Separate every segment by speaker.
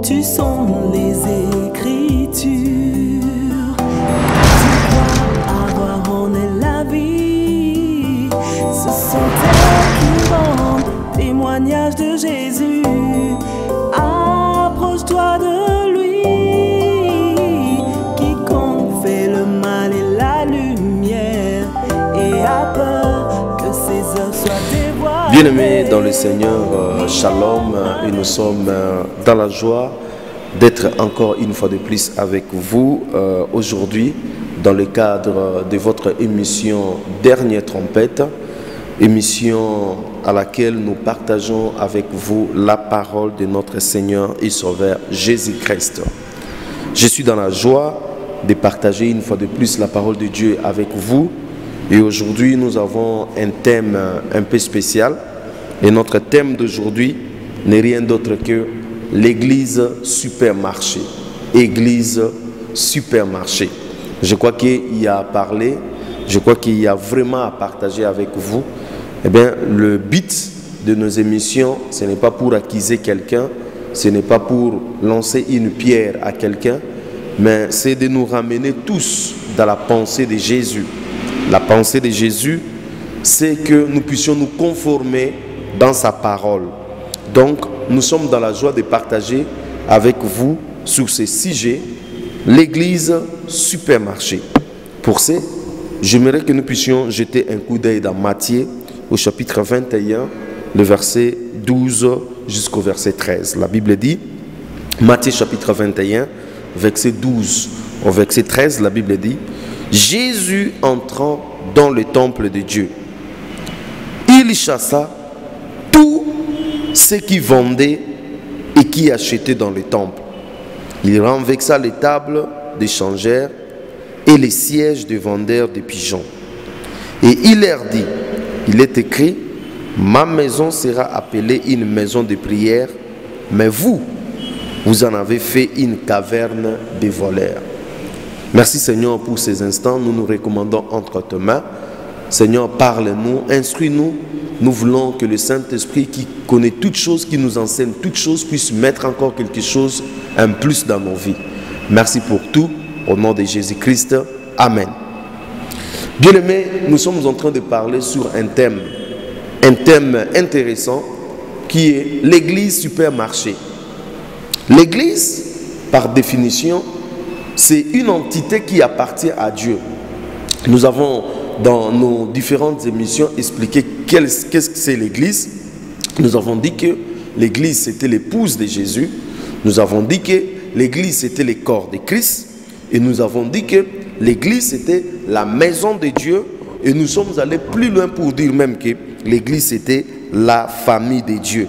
Speaker 1: Tu sondes les Écritures. Tu crois avoir en elle la vie. Ce sont elles qui rendent témoignage de Jésus. Approche-toi de lui. Quiconque fait le mal et la lumière et a peur que ses œuvres soient dévoilées.
Speaker 2: Bien-aimés dans le Seigneur, Shalom, et nous sommes dans la joie d'être encore une fois de plus avec vous aujourd'hui dans le cadre de votre émission Dernière Trompette, émission à laquelle nous partageons avec vous la parole de notre Seigneur et Sauveur Jésus-Christ. Je suis dans la joie de partager une fois de plus la parole de Dieu avec vous. Et aujourd'hui, nous avons un thème un peu spécial. Et notre thème d'aujourd'hui n'est rien d'autre que l'église supermarché. Église supermarché. Je crois qu'il y a à parler, je crois qu'il y a vraiment à partager avec vous. Eh bien, le but de nos émissions, ce n'est pas pour accuser quelqu'un, ce n'est pas pour lancer une pierre à quelqu'un, mais c'est de nous ramener tous dans la pensée de Jésus. La pensée de Jésus, c'est que nous puissions nous conformer dans sa parole. Donc, nous sommes dans la joie de partager avec vous sur ce sujet, l'église supermarché. Pour ce, j'aimerais que nous puissions jeter un coup d'œil dans Matthieu, au chapitre 21, le verset 12 jusqu'au verset 13. La Bible dit, Matthieu chapitre 21, verset 12 au verset 13, la Bible dit, Jésus entrant dans le temple de Dieu, il chassa tous ceux qui vendaient et qui achetaient dans le temple. Il renversa les tables des changeurs et les sièges des vendeurs de pigeons. Et il leur dit, il est écrit, ma maison sera appelée une maison de prière, mais vous, vous en avez fait une caverne de voleurs. Merci Seigneur pour ces instants, nous nous recommandons entre tes mains. Seigneur, parle-nous, instruis-nous. Nous voulons que le Saint-Esprit qui connaît toutes choses, qui nous enseigne toutes choses, puisse mettre encore quelque chose, un plus dans nos vies. Merci pour tout, au nom de Jésus-Christ. Amen. Bien-aimés, nous sommes en train de parler sur un thème intéressant qui est l'église supermarché. L'église, par définition, c'est une entité qui appartient à Dieu. Nous avons, dans nos différentes émissions, expliqué qu'est-ce que c'est l'église. Nous avons dit que l'église, c'était l'épouse de Jésus. Nous avons dit que l'église, c'était le corps de Christ. Et nous avons dit que l'église, c'était la maison de Dieu. Et nous sommes allés plus loin pour dire même que l'église, c'était la famille de Dieu.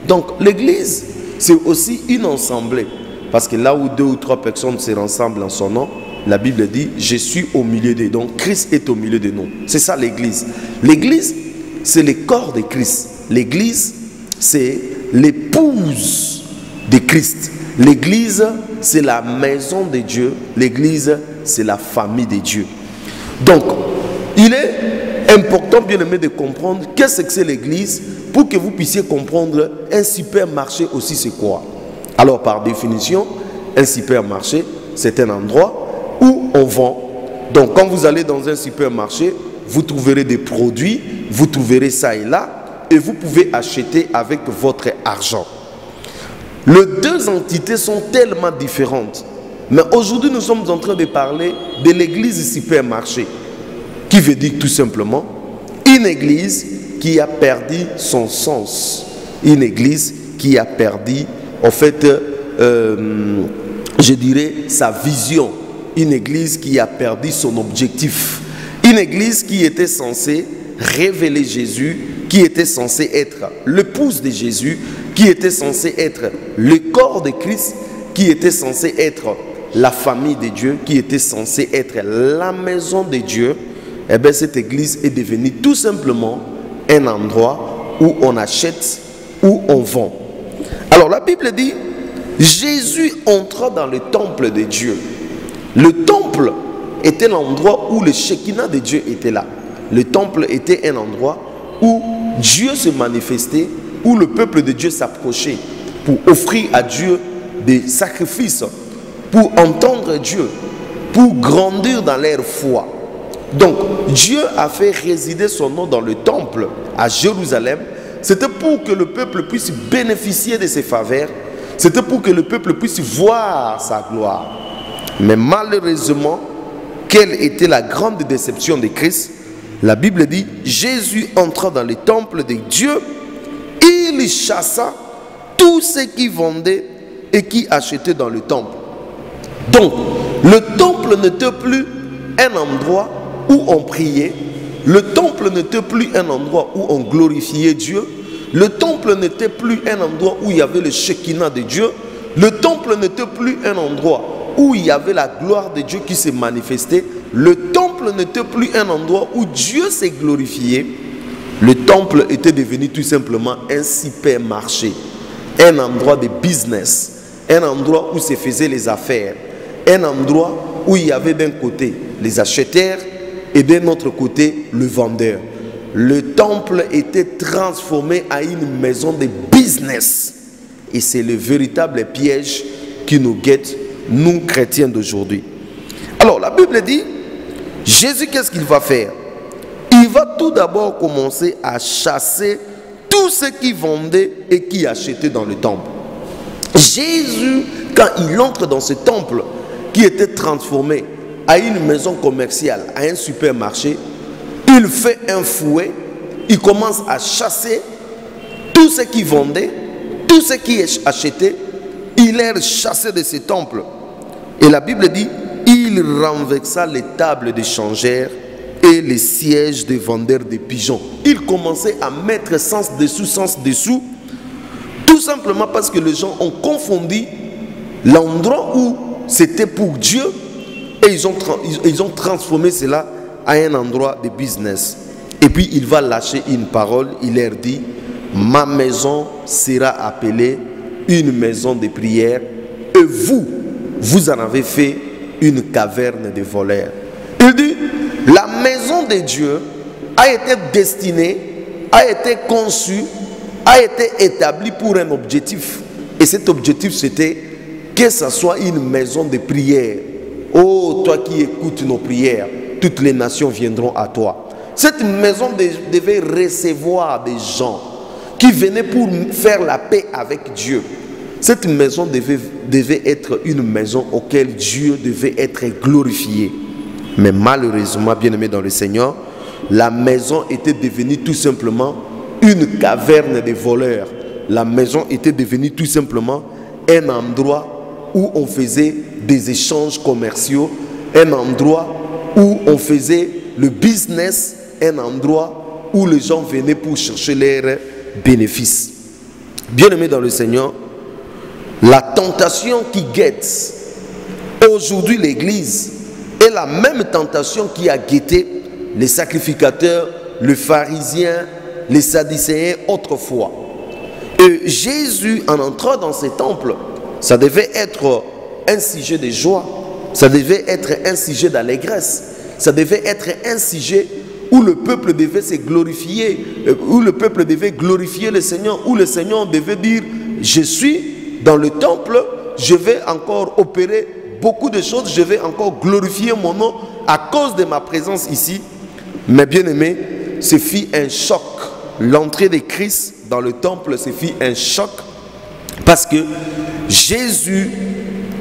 Speaker 2: Donc, l'église, c'est aussi une assemblée. Parce que là où 2 ou 3 personnes se rassemblent en son nom, la Bible dit, je suis au milieu d'eux. Donc, Christ est au milieu de nous. C'est ça l'église. L'église, c'est le corps de Christ. L'église, c'est l'épouse de Christ. L'église, c'est la maison de Dieu. L'église, c'est la famille de Dieu. Donc, il est important, bien aimé, de comprendre qu'est-ce que c'est l'église pour que vous puissiez comprendre un supermarché aussi c'est quoi. Alors, par définition, un supermarché, c'est un endroit où on vend. Donc, quand vous allez dans un supermarché, vous trouverez des produits, vous trouverez ça et là, et vous pouvez acheter avec votre argent. Les deux entités sont tellement différentes. Mais aujourd'hui, nous sommes en train de parler de l'église supermarché, qui veut dire tout simplement une église qui a perdu son sens. Une église qui a perdu, en fait, je dirais, sa vision. Une église qui a perdu son objectif. Une église qui était censée révéler Jésus, qui était censée être l'épouse de Jésus, qui était censée être le corps de Christ, qui était censée être la famille de Dieu, qui était censée être la maison de Dieu. Eh bien, cette église est devenue tout simplement un endroit où on achète, où on vend. Alors la Bible dit, Jésus entra dans le temple de Dieu. Le temple était l'endroit où le Shekinah de Dieu était là. Le temple était un endroit où Dieu se manifestait, où le peuple de Dieu s'approchait pour offrir à Dieu des sacrifices pour entendre Dieu, pour grandir dans leur foi. Donc, Dieu a fait résider son nom dans le temple à Jérusalem. C'était pour que le peuple puisse bénéficier de ses faveurs. C'était pour que le peuple puisse voir sa gloire. Mais malheureusement, quelle était la grande déception de Christ? La Bible dit, Jésus entra dans le temple de Dieu, il chassa tous ceux qui vendaient et qui achetaient dans le temple. Donc, le temple n'était plus un endroit où on priait, le temple n'était plus un endroit où on glorifiait Dieu, le temple n'était plus un endroit où il y avait le Shekinah de Dieu, le temple n'était plus un endroit où il y avait la gloire de Dieu qui s'est manifestée, le temple n'était plus un endroit où Dieu s'est glorifié. Le temple était devenu tout simplement un supermarché, un endroit de business, un endroit où se faisaient les affaires, un endroit où il y avait d'un côté les acheteurs et d'un autre côté le vendeur. Le temple était transformé en une maison de business. Et c'est le véritable piège qui nous guette, nous chrétiens d'aujourd'hui. Alors la Bible dit, Jésus, qu'est-ce qu'il va faire? Il va tout d'abord commencer à chasser tous ceux qui vendaient et qui achetaient dans le temple. Jésus, quand il entre dans ce temple qui était transformé à une maison commerciale, à un supermarché, il fait un fouet, il commence à chasser tous ceux qui vendaient, tous ceux qui achetaient, il les chassait de ce temple. Et la Bible dit, il renversa les tables des changeurs et les sièges des vendeurs de pigeons. Il commençait à mettre sens dessous, tout simplement parce que les gens ont confondu l'endroit où c'était pour Dieu et ils ont transformé cela à un endroit de business. Et puis il va lâcher une parole, il leur dit, ma maison sera appelée une maison de prière et vous en avez fait une caverne de voleurs. Il dit, la maison de Dieu a été destinée, a été conçue, a été établie pour un objectif. Et cet objectif, c'était que ce soit une maison de prière. Oh, toi qui écoutes nos prières, toutes les nations viendront à toi. Cette maison devait recevoir des gens qui venaient pour faire la paix avec Dieu. Cette maison devait être une maison auquel Dieu devait être glorifié. Mais malheureusement, bien-aimés dans le Seigneur, la maison était devenue tout simplement une caverne de voleurs. La maison était devenue tout simplement un endroit où on faisait des échanges commerciaux, un endroit où on faisait le business, un endroit où les gens venaient pour chercher leurs bénéfices. Bien-aimés dans le Seigneur, la tentation qui guette aujourd'hui l'Église est la même tentation qui a guetté les sacrificateurs, les pharisiens, les sadducéens autrefois. Et Jésus, en entrant dans ces temples, ça devait être un sujet de joie, ça devait être un sujet d'allégresse, ça devait être un sujet où le peuple devait se glorifier, où le peuple devait glorifier le Seigneur, où le Seigneur devait dire, je suis dans le temple, je vais encore opérer beaucoup de choses, je vais encore glorifier mon nom à cause de ma présence ici. Mais bien aimé, ce fut un choc. L'entrée de Christ dans le temple, ce fut un choc parce que Jésus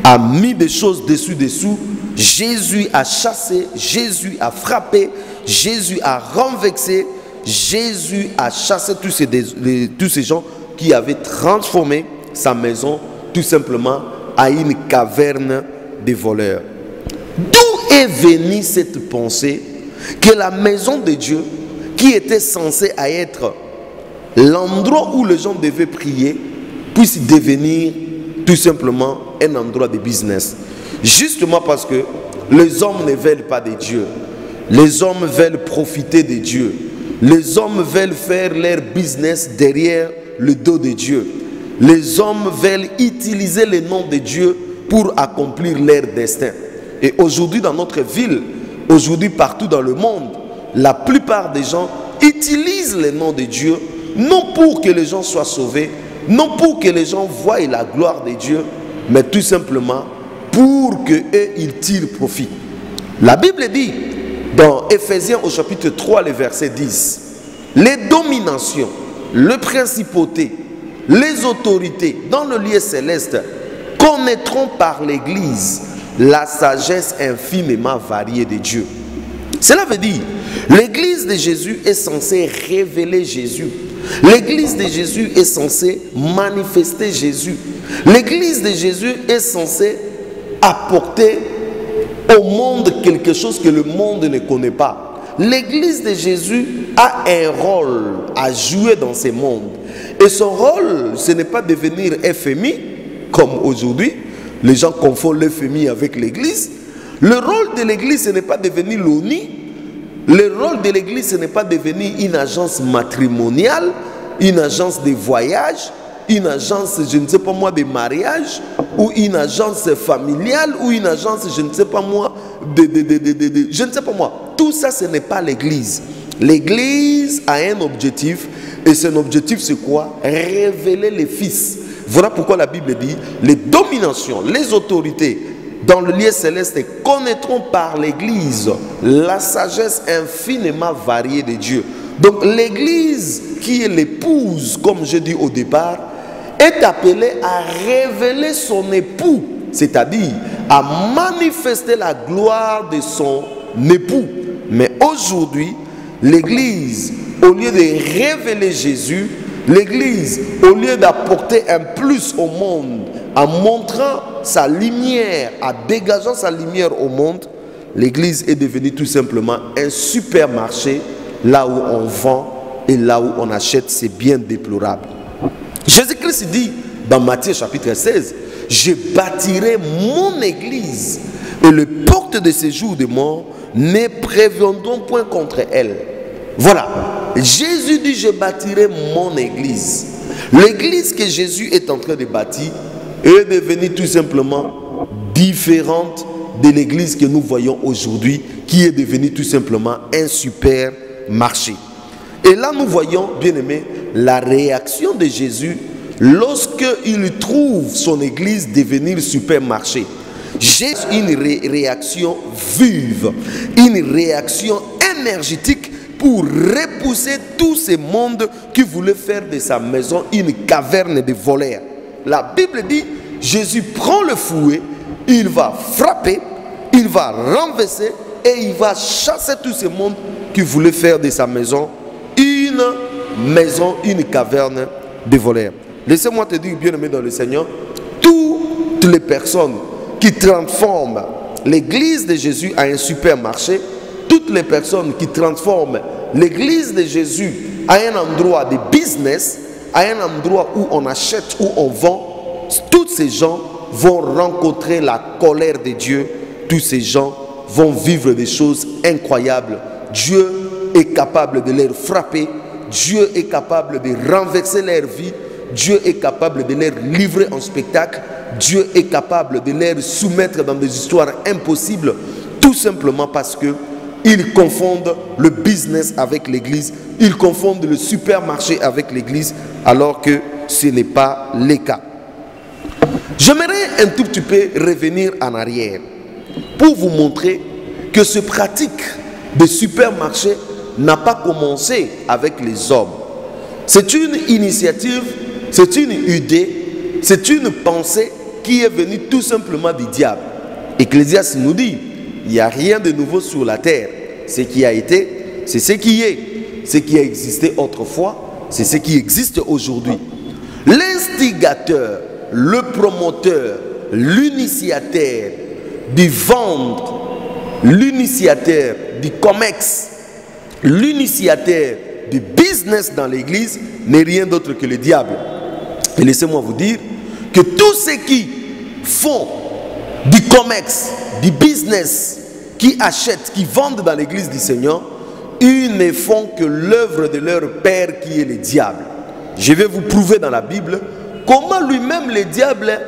Speaker 2: a mis des choses dessous. Jésus a chassé, Jésus a frappé, Jésus a renversé, Jésus a chassé tous ces gens qui avaient transformé sa maison tout simplement à une caverne des voleurs. D'où est venue cette pensée que la maison de Dieu, qui était censée être l'endroit où les gens devaient prier, puisse devenir tout simplement un endroit de business? Justement parce que les hommes ne veulent pas de Dieu. Les hommes veulent profiter de Dieu. Les hommes veulent faire leur business derrière le dos de Dieu. Les hommes veulent utiliser le nom de Dieu pour accomplir leur destin. Et aujourd'hui dans notre ville, aujourd'hui partout dans le monde, la plupart des gens utilisent le nom de Dieu non pour que les gens soient sauvés, non pour que les gens voient la gloire de Dieu, mais tout simplement pour qu'eux, ils tirent profit. La Bible dit, dans Éphésiens au chapitre 3, le verset 10, les dominations, les principautés, les autorités dans le lieu céleste connaîtront par l'Église la sagesse infiniment variée de Dieu. Cela veut dire, l'Église de Jésus est censée révéler Jésus. L'Église de Jésus est censée manifester Jésus. L'Église de Jésus est censée apporter au monde quelque chose que le monde ne connaît pas. L'Église de Jésus a un rôle à jouer dans ce monde. Et son rôle, ce n'est pas devenir FMI, comme aujourd'hui. Les gens confondent l'FMI avec l'Église. Le rôle de l'Église, ce n'est pas devenir l'ONU. Le rôle de l'Église, ce n'est pas devenir une agence matrimoniale, une agence de voyage, une agence, je ne sais pas moi, de mariage, ou une agence familiale, ou une agence, je ne sais pas moi, je ne sais pas moi. Tout ça, ce n'est pas l'Église. L'Église a un objectif, et son objectif, c'est quoi? Révéler les fils. Voilà pourquoi la Bible dit, les dominations, les autorités dans le lieu céleste connaîtront par l'Église la sagesse infiniment variée de Dieu. Donc l'Église, qui est l'épouse, comme je dis au départ, est appelée à révéler son époux, c'est-à-dire à manifester la gloire de son époux. Mais aujourd'hui, l'Église, au lieu de révéler Jésus, l'Église, au lieu d'apporter un plus au monde, en montrant sa lumière, en dégageant sa lumière au monde, l'Église est devenue tout simplement un supermarché, là où on vend et là où on achète ces biens déplorables. Jésus-Christ dit dans Matthieu chapitre 16, « Je bâtirai mon Église et les portes de séjour de mort ne préviendront point contre elle. » Voilà. Jésus dit, je bâtirai mon Église. L'église que Jésus est en train de bâtir est devenue tout simplement différente de l'église que nous voyons aujourd'hui, qui est devenue tout simplement un supermarché. Et là, nous voyons, bien aimé, la réaction de Jésus lorsqu'il trouve son église devenir supermarché. J'ai une réaction vive, une réaction énergétique pour repousser tout ce monde qui voulait faire de sa maison une caverne de voleurs. La Bible dit, Jésus prend le fouet, il va frapper, il va renverser et il va chasser tout ce monde qui voulait faire de sa maison, une caverne de voleurs. Laissez-moi te dire, bien aimé dans le Seigneur, toutes les personnes qui transforment l'église de Jésus en un supermarché, toutes les personnes qui transforment l'église de Jésus à un endroit de business, à un endroit où on achète, où on vend, tous ces gens vont rencontrer la colère de Dieu. Tous ces gens vont vivre des choses incroyables. Dieu est capable de les frapper. Dieu est capable de renverser leur vie. Dieu est capable de les livrer en spectacle. Dieu est capable de les soumettre dans des histoires impossibles, tout simplement parce que ils confondent le business avec l'église, ils confondent le supermarché avec l'église, alors que ce n'est pas le cas. J'aimerais un tout petit peu revenir en arrière pour vous montrer que ce pratique de supermarché n'a pas commencé avec les hommes. C'est une initiative, c'est une idée, c'est une pensée qui est venue tout simplement du diable. Ecclésiaste nous dit, il n'y a rien de nouveau sur la terre. Ce qui a été, c'est ce qui est. Ce qui a existé autrefois, c'est ce qui existe aujourd'hui. L'instigateur, le promoteur, l'initiateur du vendre, l'initiateur du commerce, l'initiateur du business dans l'église n'est rien d'autre que le diable. Et laissez-moi vous dire que tous ceux qui font du commerce, du business, qui achètent, qui vendent dans l'église du Seigneur, ils ne font que l'œuvre de leur père qui est le diable. Je vais vous prouver dans la Bible comment lui-même le diable,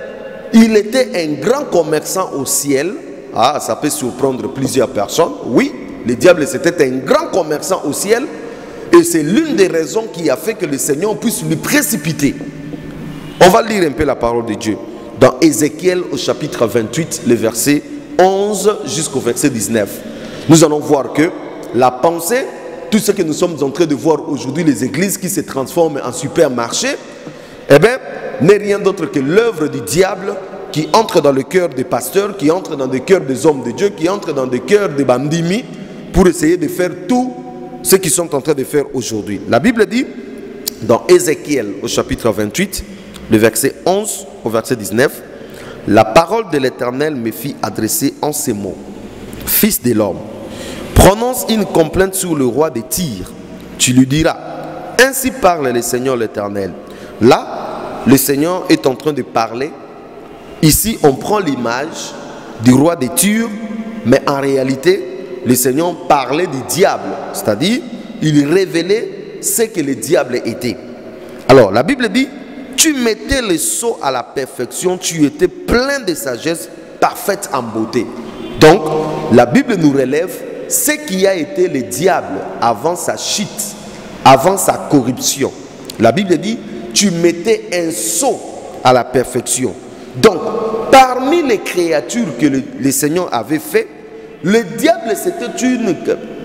Speaker 2: il était un grand commerçant au ciel. Ah, ça peut surprendre plusieurs personnes. Oui, le diable c'était un grand commerçant au ciel et c'est l'une des raisons qui a fait que le Seigneur puisse lui précipiter. On va lire un peu la parole de Dieu. dans Ézéchiel au chapitre 28, le verset 11 jusqu'au verset 19. Nous allons voir que la pensée, tout ce que nous sommes en train de voir aujourd'hui, les églises qui se transforment en supermarchés, eh bien, n'est rien d'autre que l'œuvre du diable qui entre dans le cœur des pasteurs, qui entre dans le cœur des hommes de Dieu, qui entre dans le cœur des bandimi pour essayer de faire tout ce qu'ils sont en train de faire aujourd'hui. La Bible dit, dans Ézéchiel au chapitre 28, le verset 11 au verset 19, « La parole de l'Éternel me fit adresser en ces mots. Fils de l'homme, prononce une complainte sur le roi de Tyr. Tu lui diras, ainsi parle le Seigneur l'Éternel. » Là, le Seigneur est en train de parler. Ici, on prend l'image du roi de Tyr, mais en réalité, le Seigneur parlait du diable. C'est-à-dire, il révélait ce que le diable était. Alors, la Bible dit, tu mettais le sceau à la perfection, tu étais plein de sagesse, parfaite en beauté. Donc, la Bible nous relève ce qui a été le diable avant sa chute, avant sa corruption. La Bible dit, tu mettais un sceau à la perfection. Donc, parmi les créatures que le Seigneur avait fait, le diable, c'était une...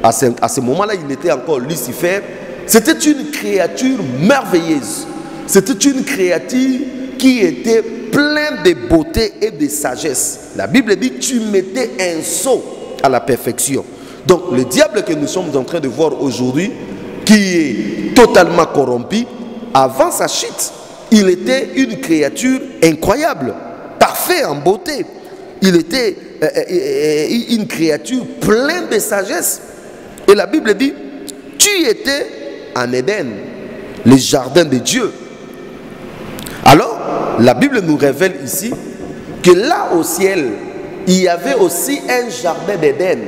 Speaker 2: À ce moment-là, il était encore Lucifer. C'était une créature merveilleuse. C'était une créature qui était pleine de beauté et de sagesse. La Bible dit, tu mettais un sceau à la perfection. Donc, le diable que nous sommes en train de voir aujourd'hui, qui est totalement corrompu, avant sa chute, il était une créature incroyable, parfait en beauté. Il était une créature pleine de sagesse. Et la Bible dit, tu étais en Éden, le jardin de Dieu. Alors, la Bible nous révèle ici que là au ciel, il y avait aussi un jardin d'Éden.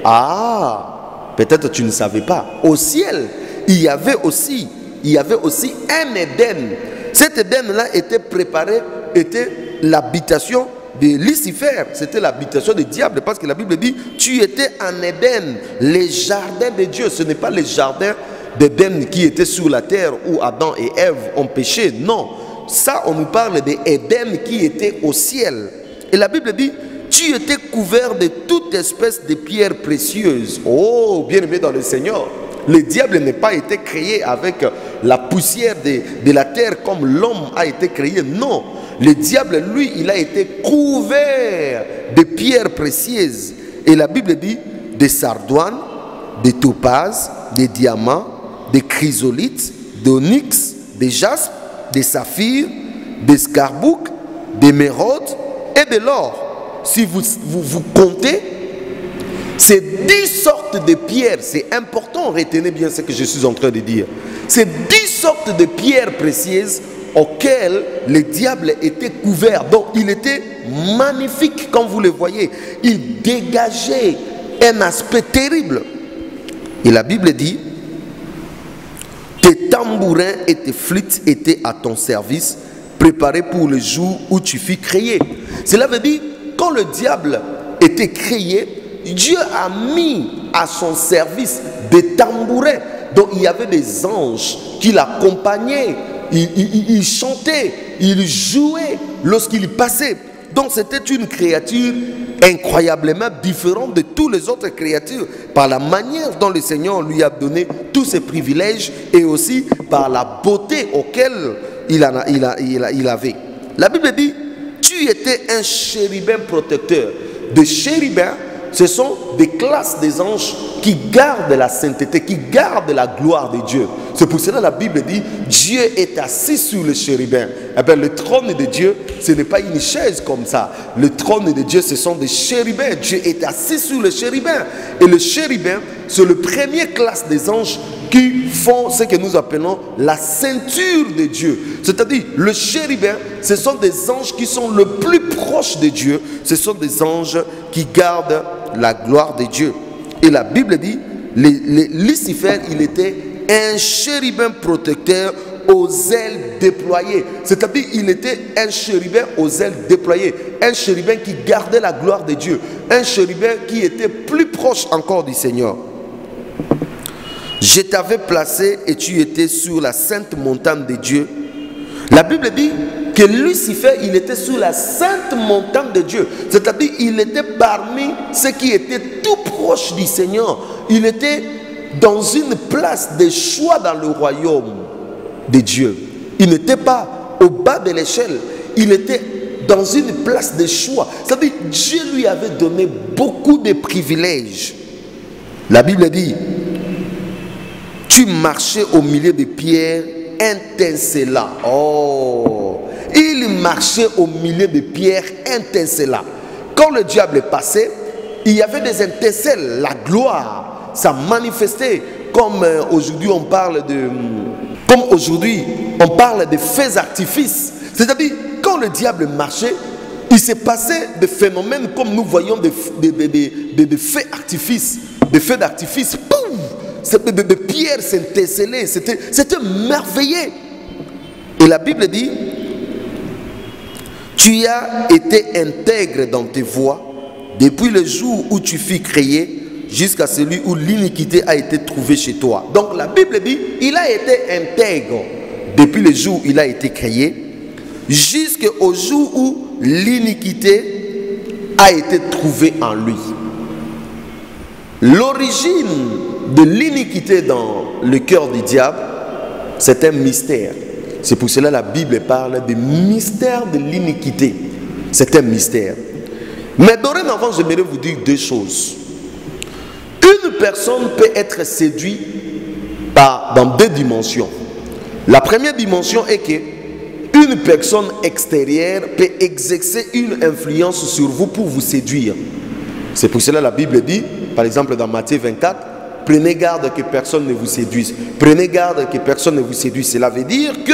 Speaker 2: Ah, peut-être tu ne savais pas. Au ciel, il y avait aussi un Éden. Cet Éden-là était préparé, était l'habitation de Lucifer. C'était l'habitation du diable, parce que la Bible dit, tu étais en Éden, les jardins de Dieu. Ce n'est pas les jardins d'Éden qui étaient sur la terre où Adam et Ève ont péché. Non, ça on nous parle d'Éden qui était au ciel. Et la Bible dit, tu étais couvert de toute espèce de pierres précieuses. Oh, bien-aimé dans le Seigneur, le diable n'a pas été créé avec la poussière de la terre comme l'homme a été créé. Non, le diable, lui, il a été couvert de pierres précieuses. Et la Bible dit, des sardoines, des topazes, des diamants, des chrysolites, d'onyx, des jaspes, des saphirs, des scarbouques, des méraudes et de l'or. Si vous comptez, c'est 10 sortes de pierres. C'est important, retenez bien ce que je suis en train de dire. C'est 10 sortes de pierres précieuses auxquelles le diable était couvert. Donc il était magnifique, comme vous le voyez. Il dégageait un aspect terrible. Et la Bible dit, tes tambourins et tes flûtes étaient à ton service, préparés pour le jour où tu fus créé. Cela veut dire, quand le diable était créé, Dieu a mis à son service des tambourins. Donc il y avait des anges qui l'accompagnaient. Il chantait, il jouait lorsqu'il passait. Donc c'était une créature incroyablement différente de toutes les autres créatures, par la manière dont le Seigneur lui a donné tous ses privilèges et aussi par la beauté auquel il avait. La Bible dit, tu étais un chérubin protecteur. Des chérubins, ce sont des classes des anges qui gardent la sainteté, qui gardent la gloire de Dieu. C'est pour cela que la Bible dit, Dieu est assis sur le chérubin. Eh bien, le trône de Dieu, ce n'est pas une chaise comme ça. Le trône de Dieu, ce sont des chérubins. Dieu est assis sur le chérubin. Et le chérubin, c'est le premier classe des anges qui font ce que nous appelons la ceinture de Dieu. C'est-à-dire, le chérubin, ce sont des anges qui sont le plus proches de Dieu. Ce sont des anges qui gardent la gloire de Dieu. Et la Bible dit, Lucifer, il était un chérubin protecteur aux ailes déployées. C'est-à-dire, il était un chérubin aux ailes déployées. Un chérubin qui gardait la gloire de Dieu. Un chérubin qui était plus proche encore du Seigneur. Je t'avais placé et tu étais sur la sainte montagne de Dieu. La Bible dit, que Lucifer, il était sur la sainte montagne de Dieu. C'est-à-dire, il était parmi ceux qui étaient tout proches du Seigneur. Il était dans une place de choix dans le royaume de Dieu. Il n'était pas au bas de l'échelle. Il était dans une place de choix. C'est-à-dire, Dieu lui avait donné beaucoup de privilèges. La Bible dit, tu marchais au milieu de pierres étincelant. Oh, il marchait au milieu de pierres étincelant. Quand le diable passait, il y avait des étincelles, la gloire, ça manifestait. Comme aujourd'hui on parle de feux d'artifice. C'est-à-dire, quand le diable marchait, il s'est passé des phénomènes comme nous voyons des feux d'artifice. Des feux d'artifice, des pierres s'étincelaient, c'était merveilleux. Et la Bible dit, tu as été intègre dans tes voies depuis le jour où tu fus créé jusqu'à celui où l'iniquité a été trouvée chez toi. Donc la Bible dit, il a été intègre depuis le jour où il a été créé jusqu'au jour où l'iniquité a été trouvée en lui. L'origine de l'iniquité dans le cœur du diable, c'est un mystère. C'est pour cela que la Bible parle du mystère de l'iniquité. C'est un mystère. Mais dorénavant, j'aimerais vous dire deux choses. Une personne peut être séduite dans deux dimensions. La première dimension est que une personne extérieure peut exercer une influence sur vous pour vous séduire. C'est pour cela que la Bible dit, par exemple dans Matthieu 24, prenez garde que personne ne vous séduise. Prenez garde que personne ne vous séduise. Cela veut dire que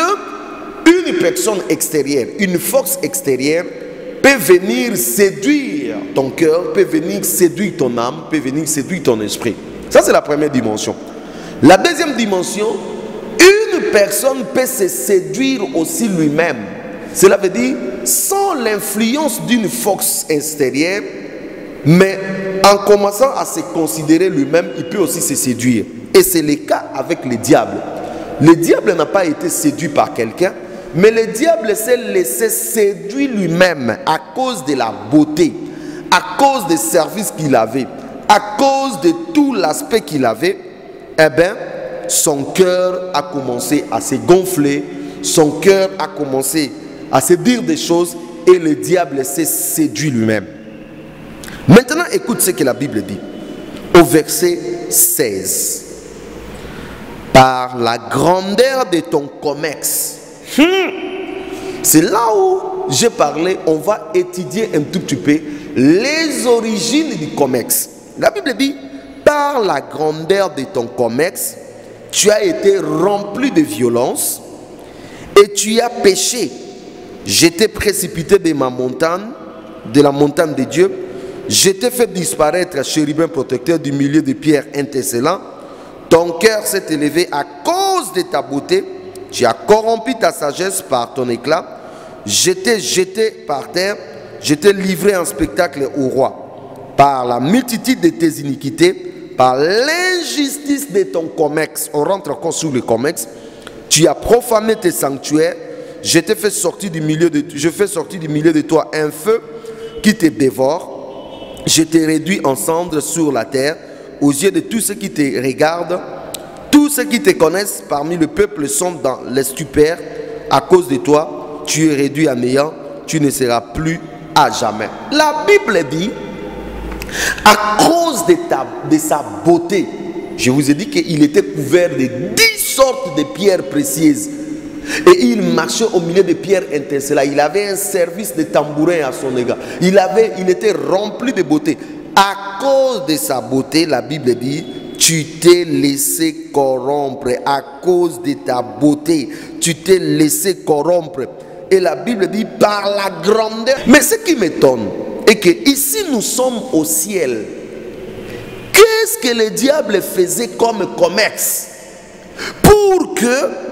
Speaker 2: une personne extérieure, une force extérieure peut venir séduire ton cœur, peut venir séduire ton âme, peut venir séduire ton esprit. Ça, c'est la première dimension. La deuxième dimension, une personne peut se séduire aussi lui-même. Cela veut dire sans l'influence d'une force extérieure, mais en commençant à se considérer lui-même, il peut aussi se séduire. Et c'est le cas avec le diable. Le diable n'a pas été séduit par quelqu'un, mais le diable s'est laissé séduire lui-même à cause de la beauté, à cause des services qu'il avait, à cause de tout l'aspect qu'il avait. Eh bien, son cœur a commencé à se gonfler, son cœur a commencé à se dire des choses et le diable s'est séduit lui-même. Maintenant, écoute ce que la Bible dit au verset 16. Par la grandeur de ton comex. C'est là où j'ai parlé, on va étudier un tout petit peu les origines du comex. La Bible dit, par la grandeur de ton comex, tu as été rempli de violence et tu as péché. Je t'ai précipité de ma montagne, de la montagne de Dieu. Je t'ai fait disparaître, chérubin protecteur, du milieu des pierres étincelantes. Ton cœur s'est élevé à cause de ta beauté. Tu as corrompu ta sagesse par ton éclat. Je t'ai jeté par terre. Je t'ai livré en spectacle au roi. Par la multitude de tes iniquités, par l'injustice de ton comex, on rentre encore sur le comex, tu as profané tes sanctuaires. Je t'ai fait sortir du milieu de toi un feu qui te dévore. Je t'ai réduit en cendres sur la terre, aux yeux de tous ceux qui te regardent. Tous ceux qui te connaissent parmi le peuple sont dans les stupeurs. À cause de toi, tu es réduit à néant, tu ne seras plus à jamais. La Bible dit, à cause de sa beauté, je vous ai dit qu'il était couvert de 10 sortes de pierres précieuses. Et il marchait au milieu de pierres étincelantes. Il avait un service de tambourin à son égard. Il était rempli de beauté. À cause de sa beauté, la Bible dit, tu t'es laissé corrompre. À cause de ta beauté, tu t'es laissé corrompre. Et la Bible dit, par la grandeur. Mais ce qui m'étonne est que ici nous sommes au ciel. Qu'est-ce que le diable faisait comme commerce pour que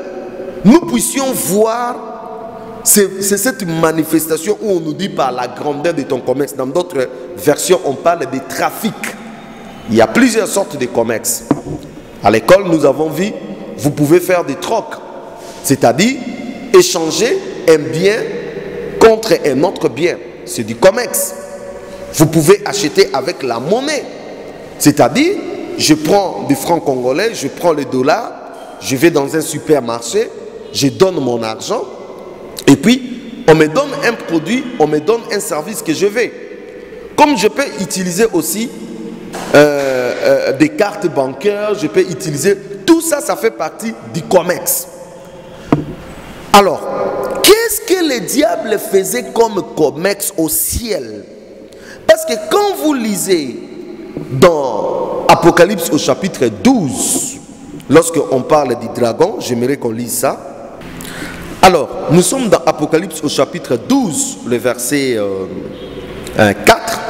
Speaker 2: nous puissions voir? C'est cette manifestation où on nous dit par la grandeur de ton commerce. Dans d'autres versions, on parle de trafic. Il y a plusieurs sortes de commerce. À l'école, nous avons vu, vous pouvez faire des trocs, c'est-à-dire échanger un bien contre un autre bien. C'est du COMEX. Vous pouvez acheter avec la monnaie. C'est-à-dire, je prends des francs congolais, je prends les dollars, je vais dans un supermarché, je donne mon argent, et puis on me donne un produit, on me donne un service que je veux. Comme je peux utiliser aussi des cartes bancaires, je peux utiliser... Tout ça, ça fait partie du COMEX. Alors, qu'est-ce que le diable faisait comme COMEX au ciel? Parce que quand vous lisez dans Apocalypse au chapitre 12, lorsqu'on parle du dragon, j'aimerais qu'on lise ça. Alors, nous sommes dans Apocalypse au chapitre 12, le verset 4.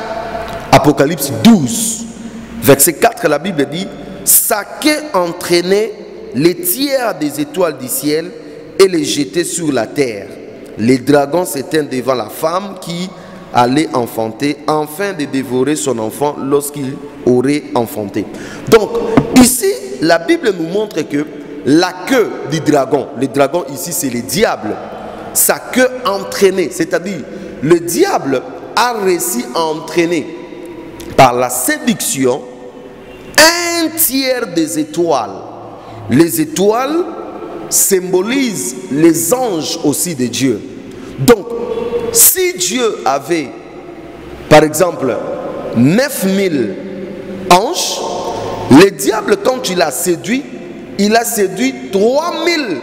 Speaker 2: Apocalypse 12, verset 4, la Bible dit: Saké entraînait les tiers des étoiles du ciel et les jetait sur la terre. Les dragons s'éteignent devant la femme qui allait enfanter, afin de dévorer son enfant lorsqu'il aurait enfanté. Donc, ici, la Bible nous montre que la queue du dragon, le dragon ici c'est le diable, sa queue entraînée, c'est-à-dire le diable a réussi à entraîner par la séduction un tiers des étoiles. Les étoiles symbolisent les anges aussi de Dieu. Donc, si Dieu avait, par exemple, 9000 anges, le diable, quand il a séduit 3000.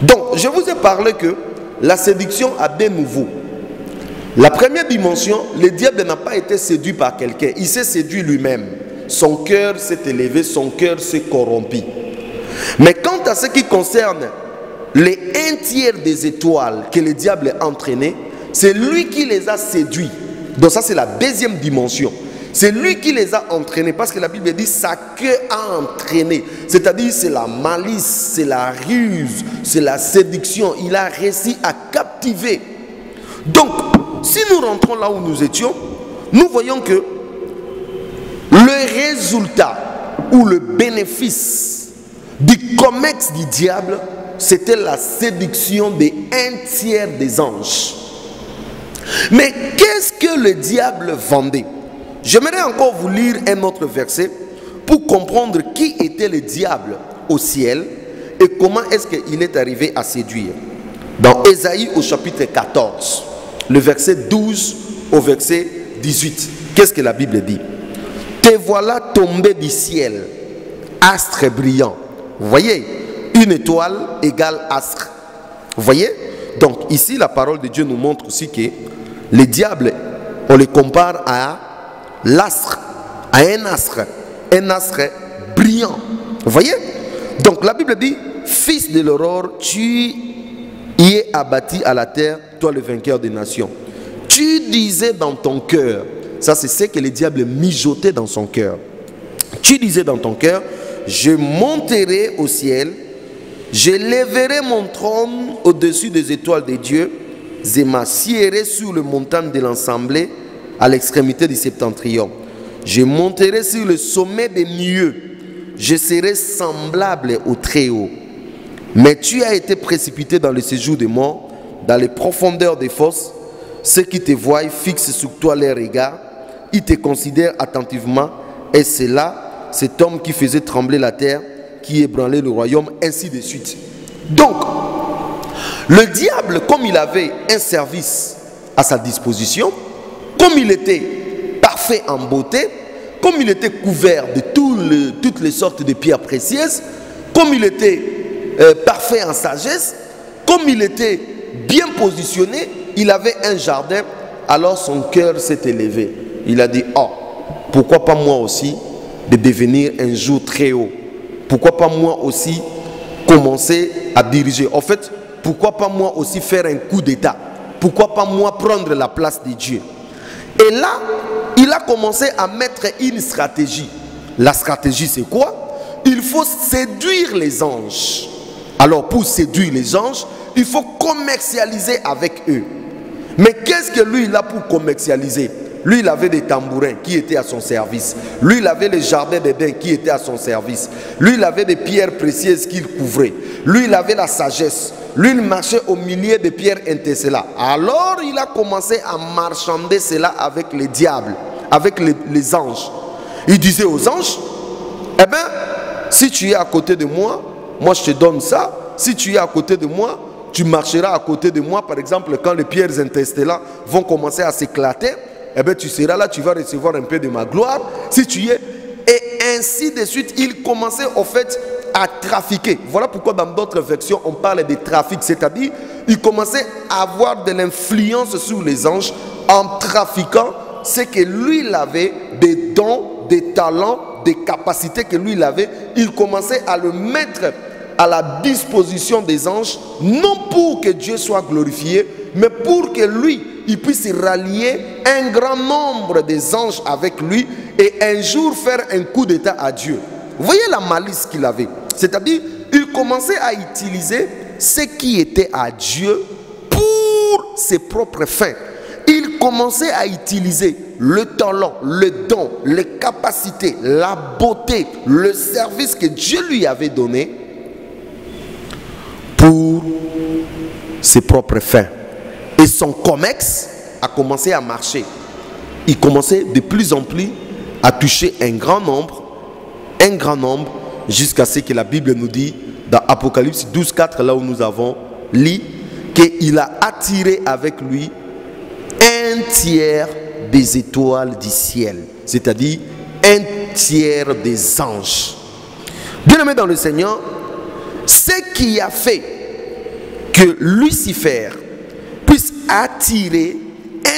Speaker 2: Donc, je vous ai parlé que la séduction a deux niveaux. La première dimension, le diable n'a pas été séduit par quelqu'un, il s'est séduit lui-même. Son cœur s'est élevé, son cœur s'est corrompu. Mais quant à ce qui concerne les un tiers des étoiles que le diable a entraînées, c'est lui qui les a séduits. Donc ça c'est la deuxième dimension. C'est lui qui les a entraînés, parce que la Bible dit sa queue a entraîné. C'est-à-dire c'est la malice, c'est la ruse, c'est la séduction. Il a réussi à captiver. Donc, si nous rentrons là où nous étions, nous voyons que le résultat ou le bénéfice du COMEX du diable, c'était la séduction des un tiers des anges. Mais qu'est-ce que le diable vendait? J'aimerais encore vous lire un autre verset pour comprendre qui était le diable au ciel et comment est-ce qu'il est arrivé à séduire. Dans Ésaïe au chapitre 14, le verset 12 au verset 18, qu'est-ce que la Bible dit? Te voilà tombé du ciel, astre brillant. Vous voyez, une étoile égale astre. Vous voyez? Donc ici la parole de Dieu nous montre aussi que les diables, on les compare à l'astre, à un astre brillant. Vous voyez? Donc la Bible dit: fils de l'aurore, tu y es abattu à la terre, toi le vainqueur des nations. Tu disais dans ton cœur, ça c'est ce que le diable mijotait dans son cœur. Tu disais dans ton cœur: je monterai au ciel, je lèverai mon trône au-dessus des étoiles de Dieu, je m'assiérai sur le montagne de l'Assemblée à l'extrémité du septentrion. Je monterai sur le sommet des nuées, je serai semblable au Très-Haut. Mais tu as été précipité dans le séjour des morts, dans les profondeurs des fosses. Ceux qui te voient fixent sur toi les regards, ils te considèrent attentivement, et c'est là cet homme qui faisait trembler la terre, qui ébranlait le royaume, ainsi de suite. Donc, le diable, comme il avait un service à sa disposition, comme il était parfait en beauté, comme il était couvert de toutes les sortes de pierres précieuses, comme il était parfait en sagesse, comme il était bien positionné, il avait un jardin, alors son cœur s'est élevé. Il a dit: oh, pourquoi pas moi aussi de devenir un jour très haut? Pourquoi pas moi aussi commencer à diriger? En fait, pourquoi pas moi aussi faire un coup d'état? Pourquoi pas moi prendre la place de Dieu? Et là, il a commencé à mettre une stratégie. La stratégie, c'est quoi? Il faut séduire les anges. Alors, pour séduire les anges, il faut commercialiser avec eux. Mais qu'est-ce que lui, il a pour commercialiser? Lui, il avait des tambourins qui étaient à son service. Lui, il avait les jardins d'Éden qui étaient à son service. Lui, il avait des pierres précieuses qu'il couvrait. Lui, il avait la sagesse. Lui, il marchait au milieu des pierres intercellées. Alors, il a commencé à marchander cela avec les diables, avec les anges. Il disait aux anges, eh bien, si tu es à côté de moi, moi je te donne ça. Si tu es à côté de moi, tu marcheras à côté de moi. Par exemple, quand les pierres interstellaires vont commencer à s'éclater, eh bien, tu seras là, tu vas recevoir un peu de ma gloire. Si tu es... Et ainsi de suite, il commençait au fait à trafiquer. Voilà pourquoi dans d'autres versions, on parle de trafic. C'est-à-dire, il commençait à avoir de l'influence sur les anges en trafiquant ce que lui, il avait, des dons, des talents, des capacités que lui, il avait. Il commençait à le mettre à la disposition des anges, non pour que Dieu soit glorifié, mais pour que lui, il puisse rallier un grand nombre des anges avec lui et un jour faire un coup d'état à Dieu. Vous voyez la malice qu'il avait. C'est-à-dire, il commençait à utiliser ce qui était à Dieu pour ses propres fins. Il commençait à utiliser le talent, le don, les capacités, la beauté, le service que Dieu lui avait donné pour ses propres fins. Et son comex a commencé à marcher. Il commençait de plus en plus à toucher un grand nombre, jusqu'à ce que la Bible nous dit dans Apocalypse 12:4, là où nous avons lu, qu'il a attiré avec lui un tiers des étoiles du ciel, c'est-à-dire un tiers des anges. Bien-aimés dans le Seigneur, ce qui a fait que Lucifer puisse attirer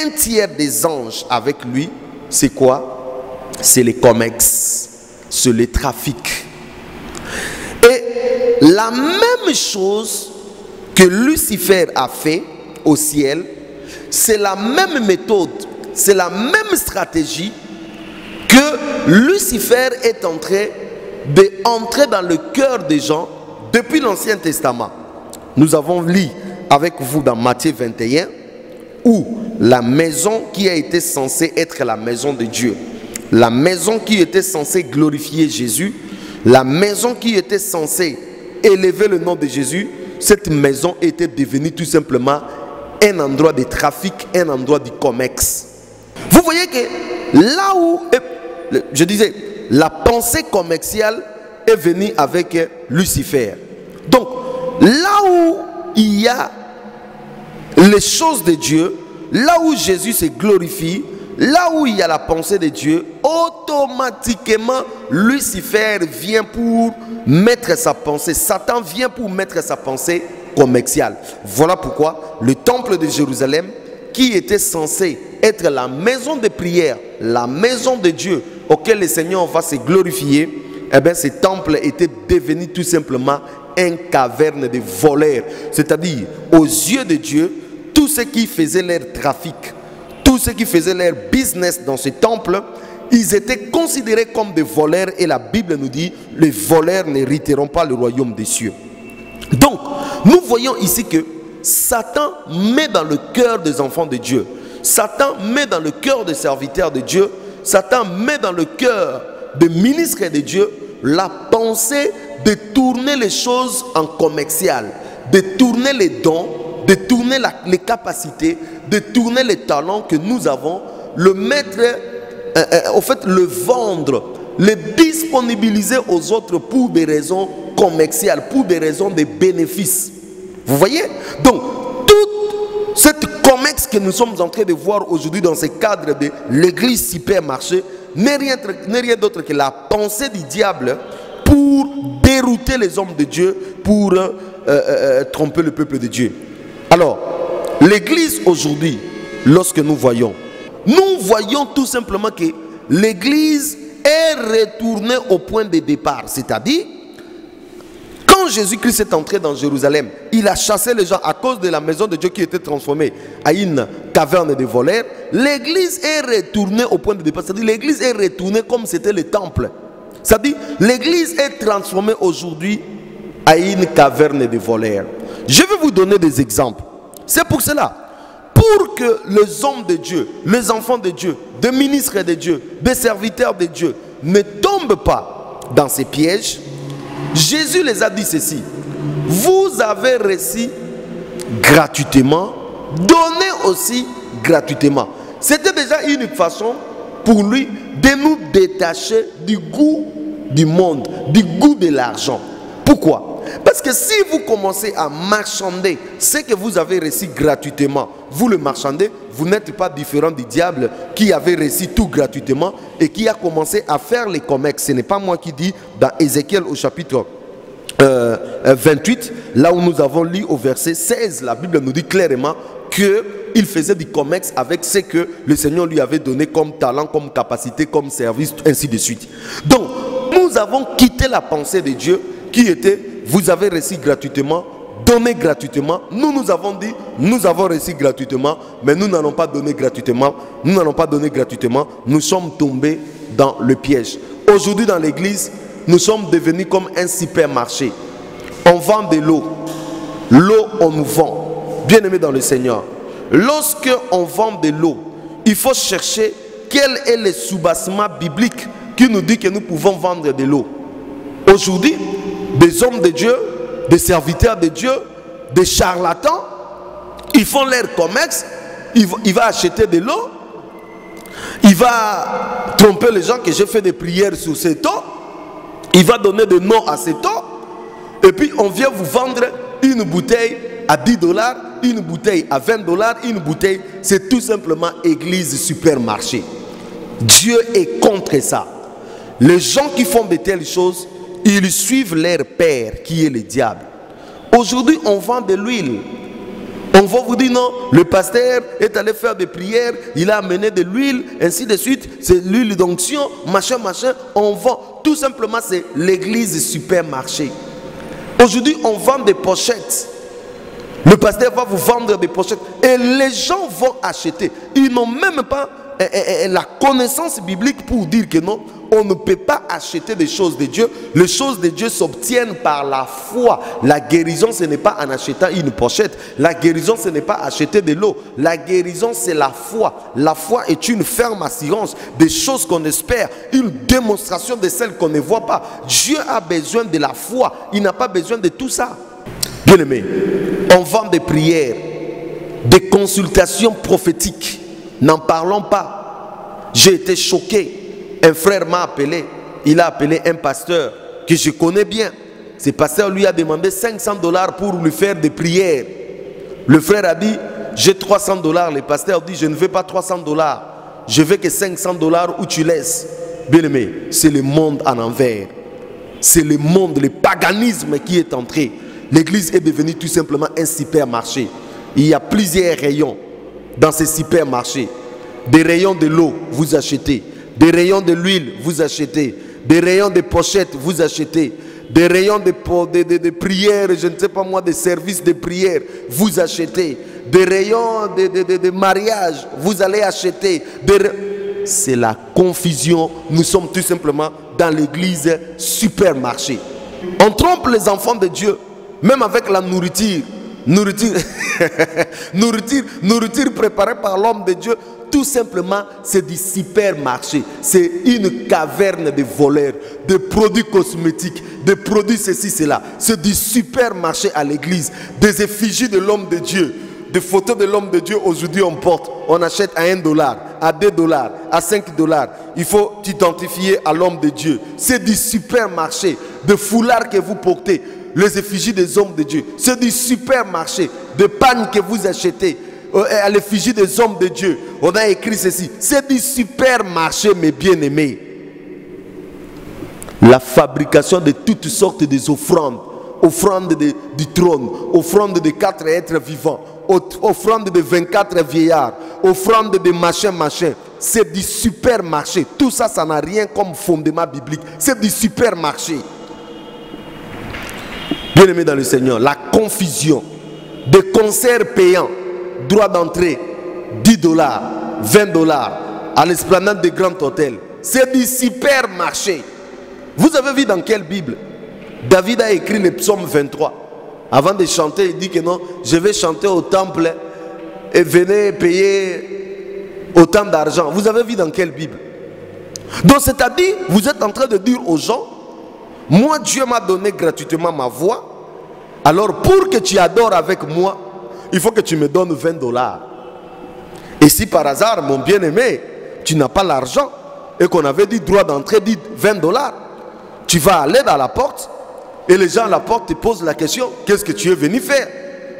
Speaker 2: un tiers des anges avec lui, c'est quoi? C'est les comex, c'est les trafics. Et la même chose que Lucifer a fait au ciel, c'est la même méthode, c'est la même stratégie que Lucifer est en train d'entrer dans le cœur des gens depuis l'Ancien Testament. Nous avons lu avec vous dans Matthieu 21, où la maison qui a été censée être la maison de Dieu, la maison qui était censée glorifier Jésus, la maison qui était censée élever le nom de Jésus, cette maison était devenue tout simplement un endroit de trafic, un endroit de comex. Vous voyez que là où, je disais, la pensée commerciale est venue avec Lucifer. Donc, là où il y a les choses de Dieu, là où Jésus se glorifie, là où il y a la pensée de Dieu, automatiquement Lucifer vient pour mettre sa pensée, Satan vient pour mettre sa pensée commerciale. Voilà pourquoi le temple de Jérusalem, qui était censé être la maison de prière, la maison de Dieu auquel le Seigneur va se glorifier, eh bien ce temple était devenu tout simplement une caverne de voleurs. C'est-à-dire, aux yeux de Dieu, tous ceux qui faisaient leur trafic, tous ceux qui faisaient leur business dans ce temple, ils étaient considérés comme des voleurs, et la Bible nous dit, les voleurs n'hériteront pas le royaume des cieux. Donc, nous voyons ici que Satan met dans le cœur des enfants de Dieu, Satan met dans le cœur des serviteurs de Dieu, Satan met dans le cœur des ministres de Dieu la pensée de tourner les choses en commercial, de tourner les dons, de tourner les capacités, de tourner les talents que nous avons, le mettre, au fait le vendre, le disponibiliser aux autres pour des raisons commerciales, pour des raisons de bénéfices. Vous voyez? Donc, toute cette commerce que nous sommes en train de voir aujourd'hui dans ce cadre de l'église supermarché n'est rien d'autre que la pensée du diable pour dérouter les hommes de Dieu, pour tromper le peuple de Dieu. Alors, l'église aujourd'hui, lorsque nous voyons tout simplement que l'église est retournée au point de départ. C'est-à-dire, quand Jésus-Christ est entré dans Jérusalem, il a chassé les gens à cause de la maison de Dieu qui était transformée à une caverne de voleurs. L'église est retournée au point de départ. C'est-à-dire, l'église est retournée comme c'était le temple. C'est-à-dire, l'église est transformée aujourd'hui à une caverne de voleurs. Je vais vous donner des exemples. C'est pour cela, pour pour que les hommes de Dieu, les enfants de Dieu, des ministres de Dieu, des serviteurs de Dieu ne tombent pas dans ces pièges, Jésus les a dit ceci: vous avez reçu gratuitement, donnez aussi gratuitement. C'était déjà une façon pour lui de nous détacher du goût du monde, du goût de l'argent. Pourquoi? Parce que si vous commencez à marchander ce que vous avez reçu gratuitement, vous le marchandez, vous n'êtes pas différent du diable qui avait reçu tout gratuitement et qui a commencé à faire les comex. Ce n'est pas moi qui dis, dans Ézéchiel au chapitre 28, là où nous avons lu au verset 16, la Bible nous dit clairement qu'il faisait du comex avec ce que le Seigneur lui avait donné comme talent, comme capacité, comme service, ainsi de suite. Donc, nous avons quitté la pensée de Dieu qui était: vous avez reçu gratuitement, donnez gratuitement. Nous avons dit: nous avons reçu gratuitement, mais nous n'allons pas donner gratuitement. Nous n'allons pas donner gratuitement. Nous sommes tombés dans le piège. Aujourd'hui, dans l'église, nous sommes devenus comme un supermarché. On vend de l'eau. L'eau, on nous vend. Bien-aimés dans le Seigneur, lorsque on vend de l'eau, il faut chercher quel est le soubassement biblique qui nous dit que nous pouvons vendre de l'eau. Aujourd'hui, des hommes de Dieu, des serviteurs de Dieu, des charlatans, ils font leur commerce, il va acheter de l'eau, il va tromper les gens que j'ai fait des prières sur cette eau, il va donner des noms à cette eau, et puis on vient vous vendre une bouteille à 10 $, une bouteille à 20 $, une bouteille, c'est tout simplement église supermarché. Dieu est contre ça. Les gens qui font de telles choses, ils suivent leur père qui est le diable. Aujourd'hui, on vend de l'huile. On va vous dire non, le pasteur est allé faire des prières, il a amené de l'huile, ainsi de suite. C'est l'huile d'onction, machin, machin. On vend. Tout simplement, c'est l'église supermarché. Aujourd'hui, on vend des pochettes. Le pasteur va vous vendre des pochettes. Et les gens vont acheter. Ils n'ont même pas la connaissance biblique pour dire que non, on ne peut pas acheter des choses de Dieu. Les choses de Dieu s'obtiennent par la foi. La guérison, ce n'est pas en achetant une pochette. La guérison, ce n'est pas acheter de l'eau. La guérison, c'est la foi. La foi est une ferme assurance des choses qu'on espère, une démonstration de celles qu'on ne voit pas. Dieu a besoin de la foi. Il n'a pas besoin de tout ça. Bien aimé, on vend des prières, des consultations prophétiques. N'en parlons pas. J'ai été choqué. Un frère m'a appelé. Il a appelé un pasteur que je connais bien. Ce pasteur lui a demandé 500 $ pour lui faire des prières. Le frère a dit: j'ai 300 $. Le pasteur dit: je ne veux pas 300 $. Je veux que 500 $ où tu laisses. Bien aimé, c'est le monde en envers. C'est le monde, le paganisme qui est entré. L'église est devenue tout simplement un supermarché. Il y a plusieurs rayons dans ces supermarchés. Des rayons de l'eau, vous achetez. Des rayons de l'huile, vous achetez. Des rayons de pochettes, vous achetez. Des rayons de prières, je ne sais pas moi, des services de prière, vous achetez. Des rayons de mariage, vous allez acheter. C'est la confusion. Nous sommes tout simplement dans l'église supermarché. On trompe les enfants de Dieu, même avec la nourriture. Nourriture préparée par l'homme de Dieu. Tout simplement, c'est du supermarché. C'est une caverne de voleurs, de produits cosmétiques, de produits ceci, cela. C'est du supermarché à l'église. Des effigies de l'homme de Dieu, des photos de l'homme de Dieu. Aujourd'hui, on porte, on achète à 1 $, à 2 $, à 5 $. Il faut t'identifier à l'homme de Dieu. C'est du supermarché, de foulards que vous portez, les effigies des hommes de Dieu. C'est du supermarché, de pagnes que vous achetez à l'effigie des hommes de Dieu. On a écrit ceci. C'est du supermarché, mes bien-aimés. La fabrication de toutes sortes des offrandes. Offrande du trône, offrande de 4 êtres vivants, offrande de 24 vieillards, offrande de machin. C'est du supermarché. Tout ça, ça n'a rien comme fondement biblique. C'est du supermarché. Bien-aimés dans le Seigneur, la confusion des concerts payants, droit d'entrée 10 $, 20 $ à l'esplanade des grands hôtels, c'est du supermarché. Vous avez vu dans quelle Bible David a écrit le psaume 23. Avant de chanter, il dit que non, je vais chanter au temple et venez payer autant d'argent. Vous avez vu dans quelle Bible? Donc c'est-à-dire, vous êtes en train de dire aux gens, moi Dieu m'a donné gratuitement ma voix, alors pour que tu adores avec moi, il faut que tu me donnes 20 $. Et si par hasard, mon bien-aimé, tu n'as pas l'argent et qu'on avait dit droit d'entrée, dit 20 $, tu vas aller dans la porte et les gens à la porte te posent la question, qu'est-ce que tu es venu faire?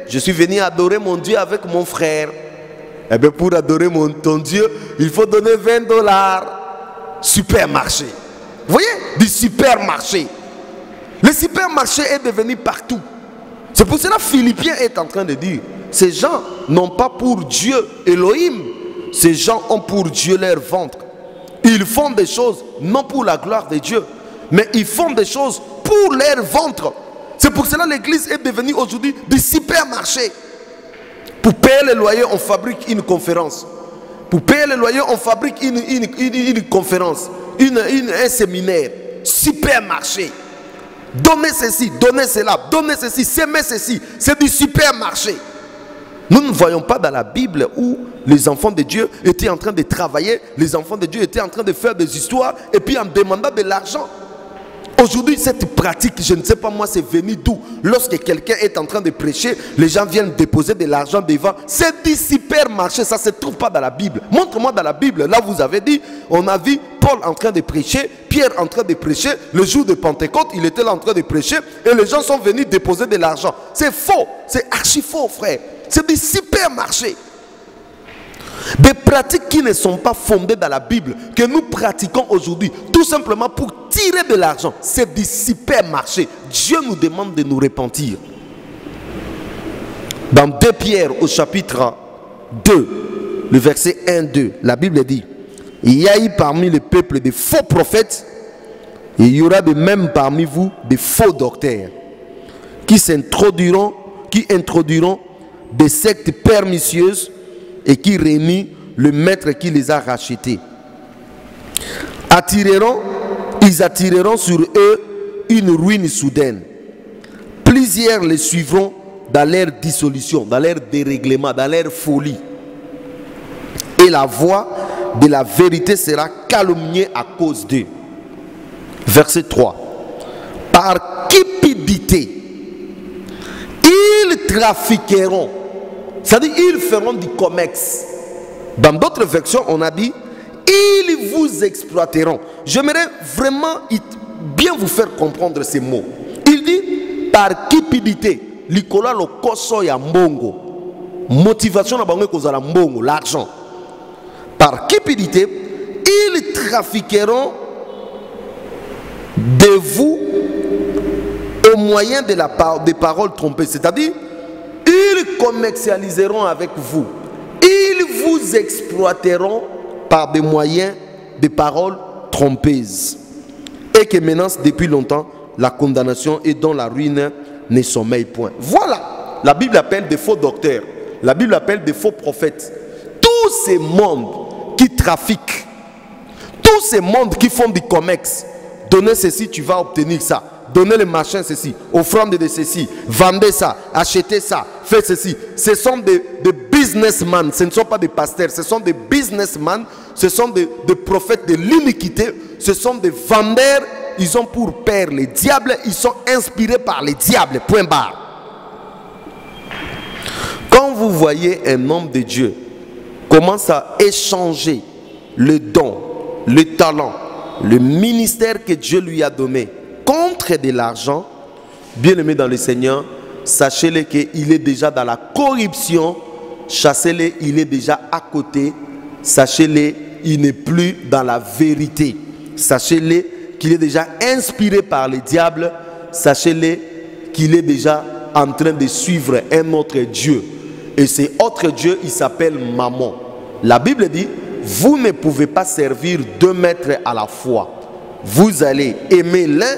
Speaker 2: Je suis venu adorer mon Dieu avec mon frère. Eh bien pour adorer ton Dieu, il faut donner 20 $. Supermarché. Vous voyez? Du supermarché. Le supermarché est devenu partout. C'est pour cela que Philippiens est en train de dire, ces gens n'ont pas pour Dieu Elohim, ces gens ont pour Dieu leur ventre. Ils font des choses non pour la gloire de Dieu, mais ils font des choses pour leur ventre. C'est pour cela que l'église est devenue aujourd'hui du supermarché. Pour payer les loyers, on fabrique une conférence. Pour payer les loyers, on fabrique une conférence, un séminaire. Supermarché. Donnez ceci, donnez cela, donnez ceci, semez ceci. C'est du supermarché. Nous ne voyons pas dans la Bible où les enfants de Dieu étaient en train de travailler, les enfants de Dieu étaient en train de faire des histoires et puis en demandant de l'argent. Aujourd'hui, cette pratique, je ne sais pas moi, c'est venu d'où? Lorsque quelqu'un est en train de prêcher, les gens viennent déposer de l'argent devant. C'est du supermarché, ça ne se trouve pas dans la Bible. Montre-moi dans la Bible. Là, vous avez dit, on a vu Paul en train de prêcher, Pierre en train de prêcher. Le jour de Pentecôte, il était là en train de prêcher et les gens sont venus déposer de l'argent. C'est faux, c'est archi faux, frère. C'est du supermarché. Des pratiques qui ne sont pas fondées dans la Bible, que nous pratiquons aujourd'hui, tout simplement pour tirer de l'argent. C'est du supermarché. Dieu nous demande de nous repentir. Dans 2 Pierre au chapitre 2, le verset 1-2, la Bible dit, il y a eu parmi le peuple des faux prophètes, et il y aura de même parmi vous des faux docteurs, qui introduiront des sectes pernicieuses et qui renient le maître qui les a rachetés. Ils attireront sur eux une ruine soudaine. Plusieurs les suivront dans leur dissolution, dans leur dérèglement, dans leur folie. Et la voix de la vérité sera calomniée à cause d'eux. Verset 3. Par cupidité, ils trafiqueront. C'est-à-dire, ils feront du commerce. Dans d'autres versions, on a dit, ils vous exploiteront. J'aimerais vraiment bien vous faire comprendre ces mots. Il dit, par cupidité, l'ikola lo koso ya mbongo. Motivation na bango kozala mbongo, l'argent. Par cupidité, ils trafiqueront de vous au moyen des paroles trompées. C'est-à-dire, ils commercialiseront avec vous. Ils vous exploiteront par des moyens, des paroles trompeuses. Et que menace depuis longtemps la condamnation et dont la ruine ne sommeille point. Voilà, la Bible appelle des faux docteurs. La Bible appelle des faux prophètes. Tous ces mondes qui trafiquent, tous ces mondes qui font du commerce, donnez ceci, tu vas obtenir ça. Donnez le machin ceci, offrande de ceci, vendez ça, achetez ça, faites ceci. Ce sont des businessmen, ce ne sont pas des pasteurs, ce sont des businessmen, ce sont des prophètes de l'iniquité, ce sont des vendeurs, ils ont pour père les diables, ils sont inspirés par les diables, point barre. Quand vous voyez un homme de Dieu commence à échanger le don, le talent, le ministère que Dieu lui a donné, contre de l'argent, bien aimé dans le Seigneur, sachez-le qu'il est déjà dans la corruption, chassez-le, il est déjà à côté, sachez-le, il n'est plus dans la vérité, sachez-le qu'il est déjà inspiré par les diables, sachez-le qu'il est déjà en train de suivre un autre Dieu, et ce autre Dieu, il s'appelle Mammon. La Bible dit, vous ne pouvez pas servir deux maîtres à la fois, vous allez aimer l'un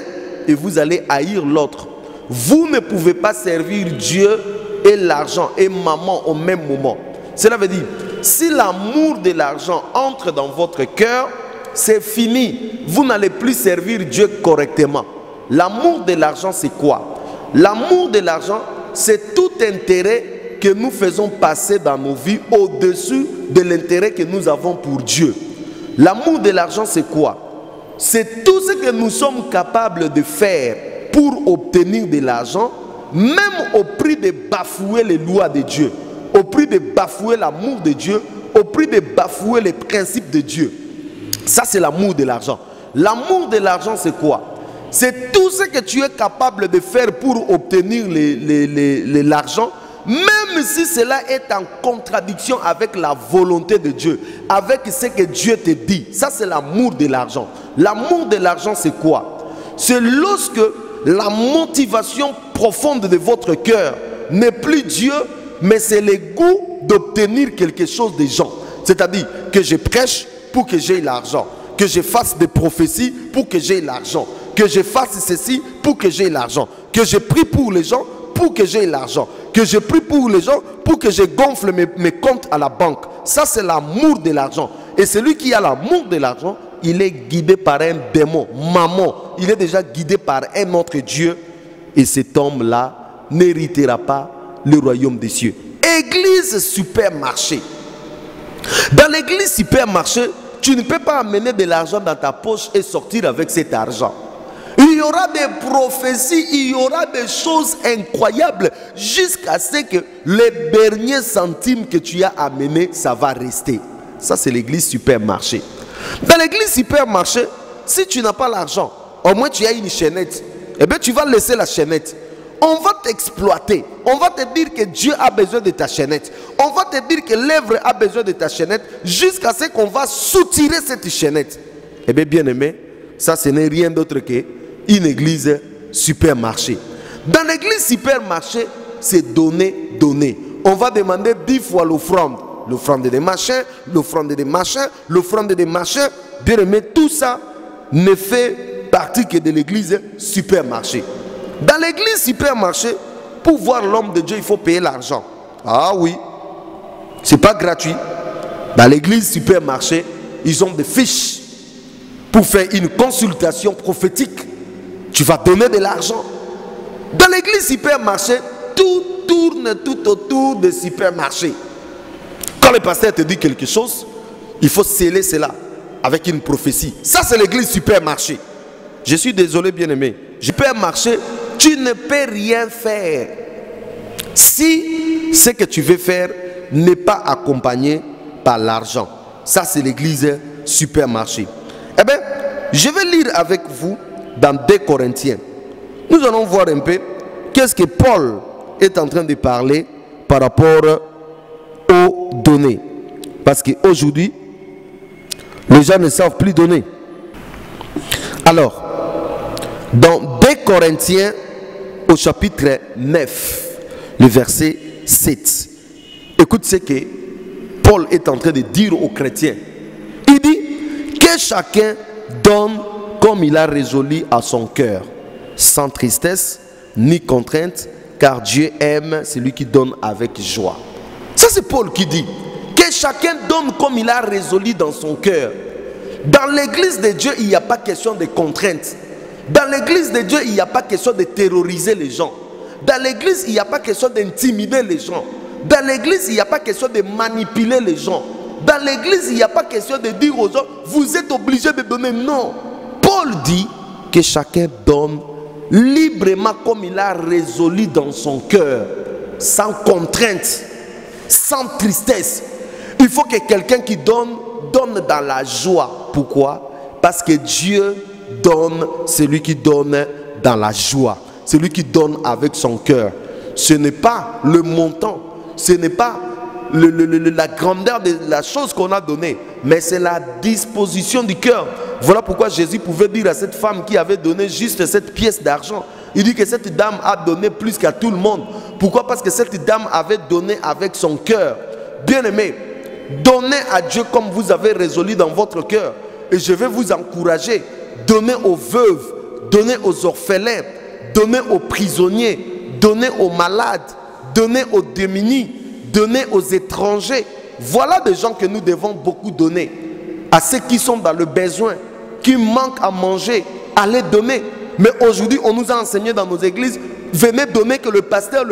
Speaker 2: et vous allez haïr l'autre. Vous ne pouvez pas servir Dieu et l'argent et maman au même moment. Cela veut dire, si l'amour de l'argent entre dans votre cœur, c'est fini. Vous n'allez plus servir Dieu correctement. L'amour de l'argent, c'est quoi? L'amour de l'argent, c'est tout intérêt que nous faisons passer dans nos vies au-dessus de l'intérêt que nous avons pour Dieu. L'amour de l'argent, c'est quoi? C'est tout ce que nous sommes capables de faire pour obtenir de l'argent, même au prix de bafouer les lois de Dieu, au prix de bafouer l'amour de Dieu, au prix de bafouer les principes de Dieu. Ça, c'est l'amour de l'argent. L'amour de l'argent, c'est quoi? C'est tout ce que tu es capable de faire pour obtenir l'argent, même si cela est en contradiction avec la volonté de Dieu, avec ce que Dieu te dit. Ça, c'est l'amour de l'argent. L'amour de l'argent, c'est quoi? C'est lorsque la motivation profonde de votre cœur n'est plus Dieu, mais c'est le goût d'obtenir quelque chose des gens. C'est-à-dire que je prêche pour que j'aie l'argent, que je fasse des prophéties pour que j'aie l'argent, que je fasse ceci pour que j'aie l'argent, que je prie pour les gens pour que j'aie l'argent, que je prie pour les gens pour que je gonfle mes comptes à la banque. Ça, c'est l'amour de l'argent. Et celui qui a l'amour de l'argent, il est guidé par un démon, mammon. Il est déjà guidé par un autre Dieu. Et cet homme-là n'héritera pas le royaume des cieux. Église supermarché. Dans l'église supermarché, tu ne peux pas amener de l'argent dans ta poche et sortir avec cet argent. Il y aura des prophéties, il y aura des choses incroyables jusqu'à ce que les derniers centimes que tu as amenés, ça va rester. Ça, c'est l'église supermarché. Dans l'église supermarché, si tu n'as pas l'argent, au moins tu as une chaînette, eh bien tu vas laisser la chaînette. On va t'exploiter. On va te dire que Dieu a besoin de ta chaînette. On va te dire que l'œuvre a besoin de ta chaînette jusqu'à ce qu'on va soutirer cette chaînette. Eh bien, bien-aimé, ça, ce n'est rien d'autre qu'une église supermarché. Dans l'église supermarché, c'est donner, donner. On va demander 10 fois l'offrande. L'offrande des machins, l'offrande des machins, l'offrande des machins. Bien-aimé, tout ça ne fait partie que de l'église supermarché. Dans l'église supermarché, pour voir l'homme de Dieu, il faut payer l'argent. Ah oui, c'est pas gratuit. Dans l'église supermarché, ils ont des fiches pour faire une consultation prophétique. Tu vas donner de l'argent. Dans l'église supermarché, tout tourne tout autour des supermarchés. Quand le pasteur te dit quelque chose, il faut sceller cela avec une prophétie. Ça, c'est l'église supermarché. Je suis désolé, bien-aimé. Supermarché, tu ne peux rien faire si ce que tu veux faire n'est pas accompagné par l'argent. Ça, c'est l'église supermarché. Eh bien, je vais lire avec vous dans 2 Corinthiens. Nous allons voir un peu qu'est-ce que Paul est en train de parler par rapport aux données. Parce qu'aujourd'hui, les gens ne savent plus donner. Alors, dans 2 Corinthiens, au chapitre 9, le verset 7, écoute ce que Paul est en train de dire aux chrétiens. Il dit que chacun donne comme il a résolu à son cœur, sans tristesse ni contrainte, car Dieu aime celui qui donne avec joie. Ça, c'est Paul qui dit que chacun donne comme il a résolu dans son cœur. Dans l'église de Dieu, il n'y a pas question de contrainte. Dans l'église de Dieu, il n'y a pas question de terroriser les gens. Dans l'église, il n'y a pas question d'intimider les gens. Dans l'église, il n'y a pas question de manipuler les gens. Dans l'église, il n'y a pas question de dire aux gens, vous êtes obligés de donner. Non. Paul dit que chacun donne librement comme il a résolu dans son cœur, sans contrainte, sans tristesse. Il faut que quelqu'un qui donne dans la joie. Pourquoi? Parce que Dieu donne celui qui donne dans la joie, celui qui donne avec son cœur. Ce n'est pas le montant, ce n'est pas la grandeur de la chose qu'on a donnée, mais c'est la disposition du cœur. Voilà pourquoi Jésus pouvait dire à cette femme qui avait donné juste cette pièce d'argent, il dit que cette dame a donné plus qu'à tout le monde. Pourquoi? Parce que cette dame avait donné avec son cœur. Bien-aimé, donnez à Dieu comme vous avez résolu dans votre cœur. Et je vais vous encourager. Donnez aux veuves, donnez aux orphelins, donnez aux prisonniers, donnez aux malades, donnez aux démunis, donnez aux étrangers. Voilà des gens que nous devons beaucoup donner. À ceux qui sont dans le besoin, qui manquent à manger, allez donner. Mais aujourd'hui, on nous a enseigné dans nos églises, venez donner que le pasteur.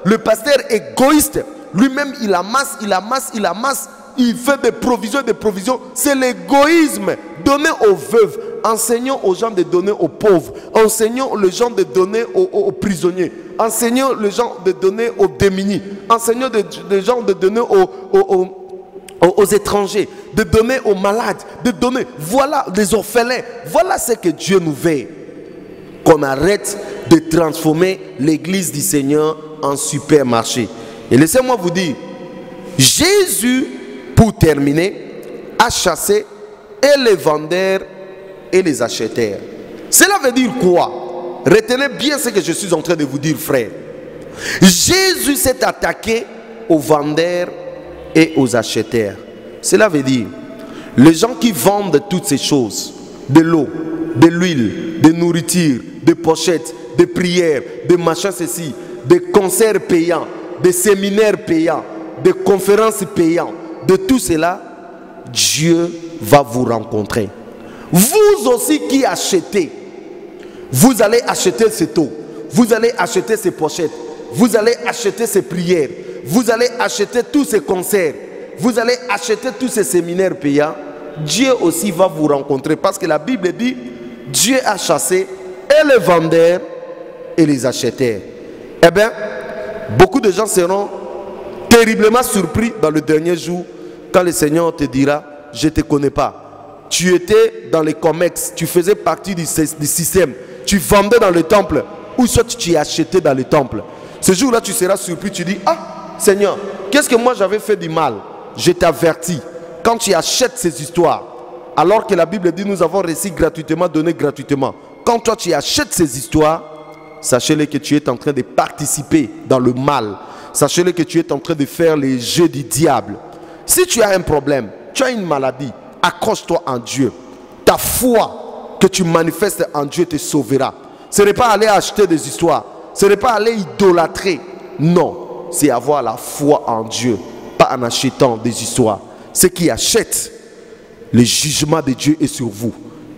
Speaker 2: le pasteur égoïste, lui-même il amasse, il fait des provisions. C'est l'égoïsme. Donnez aux veuves, enseignons aux gens de donner aux pauvres, enseignons les gens de donner aux prisonniers, enseignons les gens de donner aux démunis, enseignons les gens de donner aux étrangers, de donner aux malades, de donner, voilà, les orphelins. Voilà ce que Dieu nous veut. Qu'on arrête de transformer l'église du Seigneur en supermarché. Et laissez-moi vous dire, Jésus, pour terminer, a chassé et les vendeurs et les acheteurs. Cela veut dire quoi? Retenez bien ce que je suis en train de vous dire, frère. Jésus s'est attaqué aux vendeurs et aux acheteurs. Cela veut dire, les gens qui vendent toutes ces choses, de l'eau, de l'huile, de nourriture, des pochettes, des prières, des machins ceci, des concerts payants, des séminaires payants, des conférences payantes, de tout cela, Dieu va vous rencontrer. Vous aussi qui achetez, vous allez acheter ces taux, vous allez acheter ces pochettes, vous allez acheter ces prières, vous allez acheter tous ces concerts, vous allez acheter tous ces séminaires payants. Dieu aussi va vous rencontrer parce que la Bible dit, Dieu a chassé et les vendeurs et les acheteurs. Eh bien, beaucoup de gens seront terriblement surpris dans le dernier jour quand le Seigneur te dira, je ne te connais pas. Tu étais dans les COMEX, tu faisais partie du système, tu vendais dans le temple, ou soit tu achetais dans le temple. Ce jour-là, tu seras surpris, tu dis, ah, Seigneur, qu'est-ce que moi j'avais fait du mal? Je t'avertis, quand tu achètes ces histoires, alors que la Bible dit, nous avons reçu gratuitement, donné gratuitement. Quand toi tu achètes ces histoires, sachez-le que tu es en train de participer dans le mal. Sachez-le que tu es en train de faire les jeux du diable. Si tu as un problème, tu as une maladie, accroche-toi en Dieu. Ta foi que tu manifestes en Dieu te sauvera. Ce n'est pas aller acheter des histoires. Ce n'est pas aller idolâtrer. Non, c'est avoir la foi en Dieu, pas en achetant des histoires. Ceux qui achètent, le jugement de Dieu est sur vous.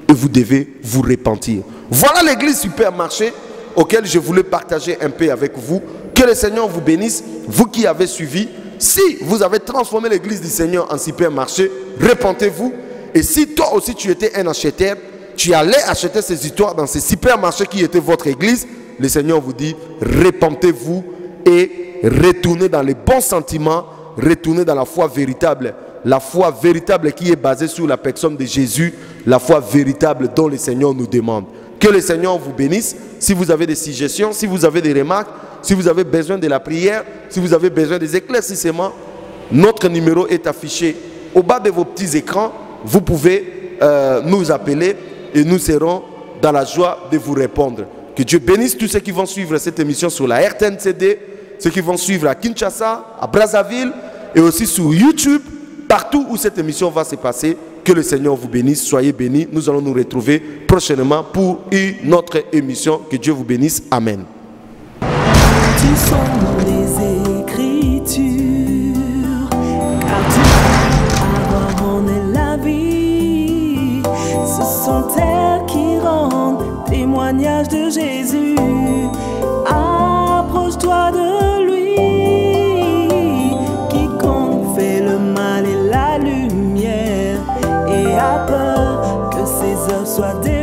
Speaker 2: Et vous devez vous repentir. Voilà l'église supermarché auquel je voulais partager un peu avec vous. Que le Seigneur vous bénisse, vous qui avez suivi. Si vous avez transformé l'église du Seigneur en supermarché, repentez-vous. Et si toi aussi tu étais un acheteur, tu allais acheter ces histoires dans ces supermarchés qui étaient votre église, le Seigneur vous dit, repentez-vous et retournez dans les bons sentiments, retournez dans la foi véritable. La foi véritable qui est basée sur la personne de Jésus, la foi véritable dont le Seigneur nous demande. Que le Seigneur vous bénisse. Si vous avez des suggestions, si vous avez des remarques, si vous avez besoin de la prière, si vous avez besoin des éclaircissements, notre numéro est affiché au bas de vos petits écrans. Vous pouvez nous appeler et nous serons dans la joie de vous répondre. Que Dieu bénisse tous ceux qui vont suivre cette émission sur la RTNCD, ceux qui vont suivre à Kinshasa, à Brazzaville et aussi sur YouTube, partout où cette émission va se passer. Que le Seigneur vous bénisse, soyez bénis. Nous allons nous retrouver prochainement pour une autre émission. Que Dieu vous bénisse. Amen.
Speaker 1: Tu sont les Écritures, car tu vas avoir en elle la vie. Ce sont elles qui rendent témoignage de Jésus. Approche-toi de lui, quiconque fait le mal et la lumière, et a peur que ses œuvres soient détruites.